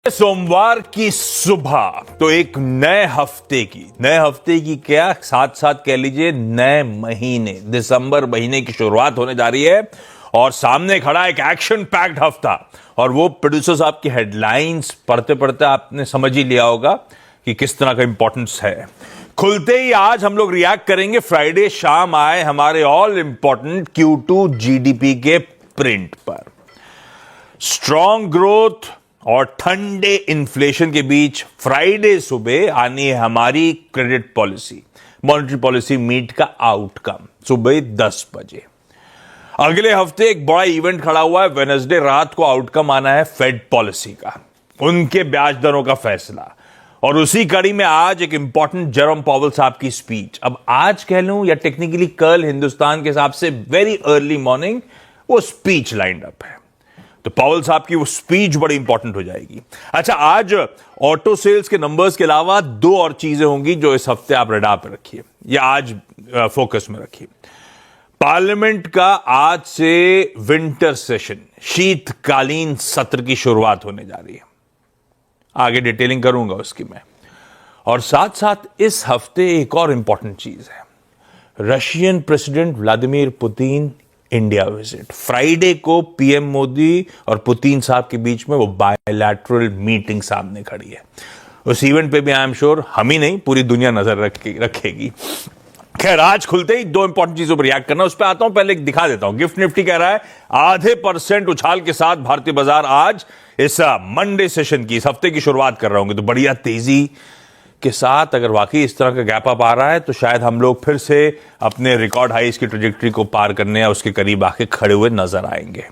सोमवार की सुबह तो एक नए हफ्ते की क्या साथ साथ कह लीजिए नए महीने दिसंबर महीने की शुरुआत होने जा रही है और सामने खड़ा एक एक्शन पैक्ड हफ्ता। और वो प्रोड्यूसर साहब की हेडलाइंस पढ़ते पढ़ते आपने समझ ही लिया होगा कि किस तरह का इंपॉर्टेंस है। खुलते ही आज हम लोग रिएक्ट करेंगे फ्राइडे शाम आए हमारे ऑल इंपॉर्टेंट Q2 जीडीपी के प्रिंट पर। स्ट्रॉन्ग ग्रोथ और ठंडे इन्फ्लेशन के बीच फ्राइडे सुबह आनी है हमारी credit policy monetary policy meet का आउटकम सुबह 10 बजे। अगले हफ्ते एक बड़ा इवेंट खड़ा हुआ है, वेडनेसडे रात को आउटकम आना है फेड पॉलिसी का, उनके ब्याज दरों का फैसला। और उसी कड़ी में आज एक इंपॉर्टेंट जेरोम पावेल साहब की स्पीच। अब आज कह लूं या टेक्निकली कल हिंदुस्तान के हिसाब से वेरी अर्ली मॉर्निंग वो स्पीच लाइंड अप है, तो पावेल साहब की वो स्पीच बड़ी इंपॉर्टेंट हो जाएगी। अच्छा, आज ऑटो सेल्स के नंबर्स के अलावा दो और चीजें होंगी जो इस हफ्ते आप रडार पर रखिए या आज फोकस में रखिए। पार्लियामेंट का आज से विंटर सेशन शीतकालीन सत्र की शुरुआत होने जा रही है, आगे डिटेलिंग करूंगा उसकी मैं। और साथ साथ इस हफ्ते एक और इंपॉर्टेंट चीज है, Russian president Vladimir Putin India visit. Friday को पीएम मोदी और पुतिन साहब के बीच में वो बायलैटरल मीटिंग सामने खड़ी है। उस इवेंट पे भी आई एम श्योर हम ही नहीं पूरी दुनिया नजर रखेगी। खैर, आज खुलते ही दो इंपॉर्टेंट चीजों पर रिएक्ट करना, उस पर आता हूं, पहले दिखा देता हूं। गिफ्ट निफ्टी कह रहा है आधे % उछाल के साथ भारतीय बाजार आज इस मंडे सेशन की, इस हफ्ते की शुरुआत कर रहा हूं, तो बढ़िया तेजी के साथ अगर वाकई इस तरह का गैप अप आ रहा है तो शायद हम लोग फिर से अपने रिकॉर्ड हाईस की ट्रेजेक्टरी को पार करने या उसके करीब आके खड़े हुए नजर आएंगे।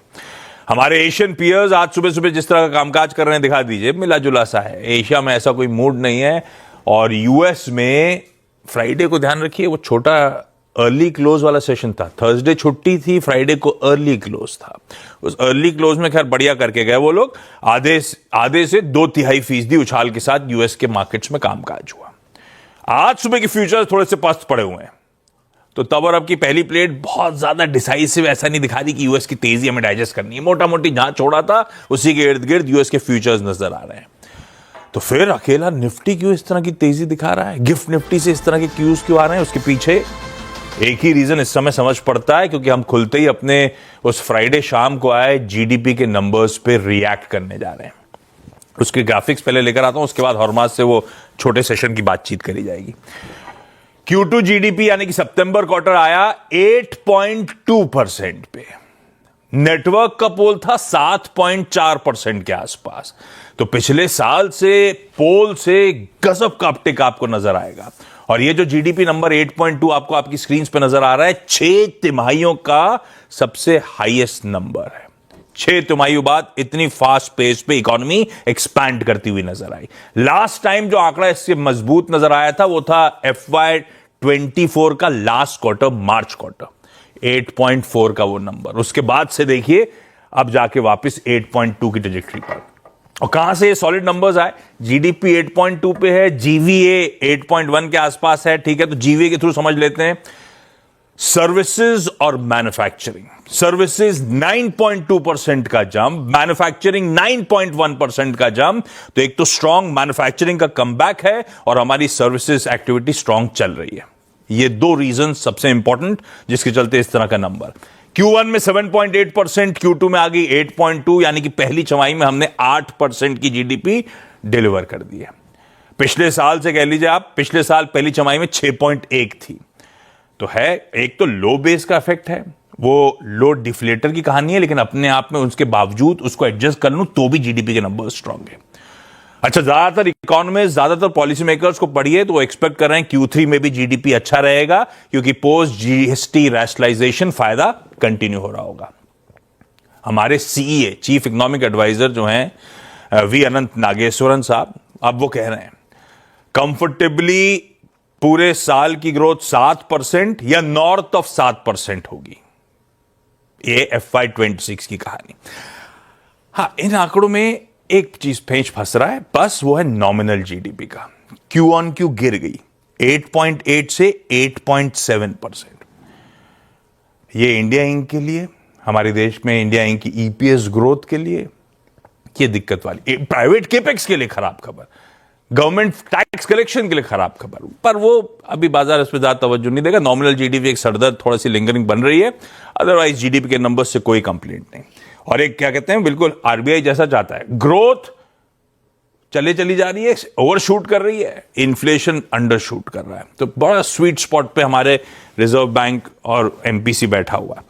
हमारे एशियन पीयर्स आज सुबह सुबह जिस तरह का कामकाज कर रहे हैं दिखा दीजिए, मिला जुला सा है। एशिया में ऐसा कोई मूड नहीं है। और यूएस में फ्राइडे को ध्यान रखिए वो छोटा अर्ली क्लोज वाला सेशन था, थर्सडे छुट्टी थी, फ्राइडे को अर्ली क्लोज था। उस अर्ली क्लोज में खैर बढ़िया करके गए वो लोग, आधे से 2/3% उछाल के साथ यूएस के मार्केट्स में कामकाज हुआ। आज सुबह के फ्यूचर्स थोड़े से पस्त पड़े हुए हैं, तो तब और अब की पहली प्लेट बहुत ज्यादा डिसाइसिव ऐसा नहीं दिखा रही कि यूएस की तेजी हमें डाइजेस्ट करनी है। मोटा मोटी जहां छोड़ा था उसी के इर्द गिर्द यूएस के फ्यूचर्स नजर आ रहे हैं। तो फिर अकेला निफ्टी क्यों इस तरह की तेजी दिखा रहा है, गिफ्ट निफ्टी से इस तरह के क्यूज क्यों आ रहे हैं, उसके पीछे एक ही रीजन इस समय समझ पड़ता है, क्योंकि हम खुलते ही अपने उस फ्राइडे शाम को आए जीडीपी के नंबर्स पे रिएक्ट करने जा रहे हैं। उसके ग्राफिक्स पहले लेकर आता हूं, उसके बाद हॉर्माज से वो छोटे सेशन की बातचीत करी जाएगी। Q2 जीडीपी यानी कि सितंबर क्वार्टर आया 8.2% पे, नेटवर्क का पोल था 7.4% के आसपास। तो पिछले साल से पोल से गजब का अपटिक आपको नजर आएगा। और ये जो जीडीपी नंबर 8.2 आपको आपकी स्क्रीन पे नजर आ रहा है, 6 तिमाहियों का सबसे हाईएस्ट नंबर है। 6 तिमाहियों बाद इतनी फास्ट पेस पे इकोनॉमी एक्सपैंड करती हुई नजर आई। लास्ट टाइम जो आंकड़ा इससे मजबूत नजर आया था वो था FY24 का लास्ट क्वार्टर, मार्च क्वार्टर, 8.4 का वो नंबर। उसके बाद से देखिए अब जाके वापस 8.2 की ट्रेजेक्टरी पर। और कहां से ये सॉलिड नंबर्स आए, जीडीपी 8.2 पे है, जीवीए 8.1 के आसपास है। ठीक है, तो जीवीए के थ्रू समझ लेते हैं सर्विसेज और मैन्युफैक्चरिंग। सर्विसेज 9.2% का जंप, मैन्युफैक्चरिंग 9.1% का जंप। तो एक तो स्ट्रॉन्ग मैन्युफैक्चरिंग का कमबैक है और हमारी सर्विसेज एक्टिविटी स्ट्रॉन्ग चल रही है। ये दो रीजन सबसे इंपॉर्टेंट जिसके चलते इस तरह का नंबर। Q1 में 7.8%, Q2 में आ गई 8.2, यानी कि पहली छमाही में हमने 8% की जीडीपी डिलीवर कर दी है। पिछले साल से कह लीजिए आप, पिछले साल पहली छमाही में 6.1 थी। तो है एक तो लो बेस का इफेक्ट है, वो लो डिफ्लेटर की कहानी है, लेकिन अपने आप में उसके बावजूद उसको एडजस्ट कर लूं तो भी जीडीपी के नंबर स्ट्रांग है। अच्छा, ज्यादातर इकोनॉमिस्ट, ज्यादातर पॉलिसी मेकर्स को पढ़िए तो वो एक्सपेक्ट कर रहे हैं Q3 में भी जीडीपी अच्छा रहेगा, क्योंकि पोस्ट जीएसटी रैशनलाइजेशन फायदा कंटिन्यू हो रहा होगा। हमारे सीईए, चीफ इकोनॉमिक एडवाइजर जो हैं वी अनंत नागेश्वरन साहब, अब वो कह रहे हैं कंफर्टेबली पूरे साल की ग्रोथ 7% या नॉर्थ ऑफ 7% होगी। ये FY26 की कहानी। हां, इन आंकड़ों में एक चीज पेंच फंस रहा है, बस वो है नॉमिनल जीडीपी का। क्यू ऑन क्यू गिर गई 8.8 से 8.7%। ये इंडिया इंक के लिए, हमारे देश में इंडिया इंक की ईपीएस ग्रोथ के लिए ये दिक्कत वाली, प्राइवेट केपेक्स के लिए खराब खबर, गवर्नमेंट टैक्स कलेक्शन के लिए खराब खबर, पर वो अभी बाजार इस पर ज्यादा तवज्जो नहीं देगा। नॉमिनल जीडीपी एक सरदर्द थोड़ा सी लिंगरिंग बन रही है, अदरवाइज जीडीपी के नंबर से कोई कंप्लेंट नहीं। और एक क्या कहते हैं, बिल्कुल आरबीआई जैसा चाहता है, ग्रोथ चली जा रही है, ओवरशूट कर रही है, इन्फ्लेशन अंडरशूट कर रहा है। तो बड़ा स्वीट स्पॉट पे हमारे रिजर्व बैंक और एमपीसी बैठा हुआ है।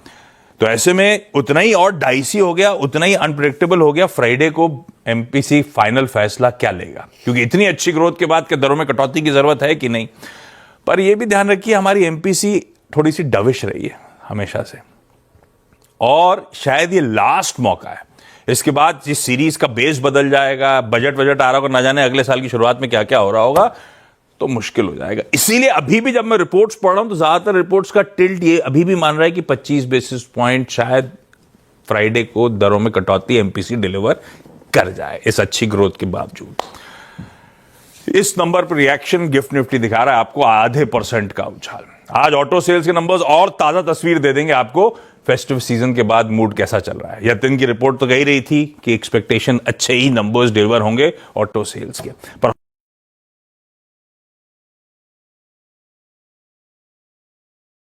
तो ऐसे में उतना ही और डाइसी हो गया, उतना ही अनप्रेडिक्टेबल हो गया फ्राइडे को एमपीसी फाइनल फैसला क्या लेगा, क्योंकि इतनी अच्छी ग्रोथ के बाद के दरों में कटौती की जरूरत है कि नहीं। पर यह भी ध्यान रखिए, हमारी एमपीसी थोड़ी सी डविश रही है हमेशा से, और शायद ये लास्ट मौका है। इसके बाद जिस सीरीज का बेस बदल जाएगा, बजट आ रहा होगा, ना जाने अगले साल की शुरुआत में क्या क्या हो रहा होगा, तो मुश्किल हो जाएगा। इसीलिए अभी भी जब मैं रिपोर्ट्स पढ़ रहा हूं तो ज्यादातर रिपोर्ट्स का टिल्ट ये अभी भी मान रहा है कि 25 बेसिस पॉइंट शायद फ्राइडे को दरों में कटौती एमपीसी डिलीवर कर जाए इस अच्छी ग्रोथ के बावजूद। इस नंबर पर रिएक्शन गिफ्ट निफ्टी दिखा रहा है आपको 0.5% का उछाल। आज ऑटो सेल्स के नंबर्स और ताजा तस्वीर दे देंगे आपको, फेस्टिव सीजन के बाद मूड कैसा चल रहा है। यतिन की रिपोर्ट तो कही रही थी कि एक्सपेक्टेशन अच्छे ही नंबर्स डिलीवर होंगे ऑटो सेल्स के, पर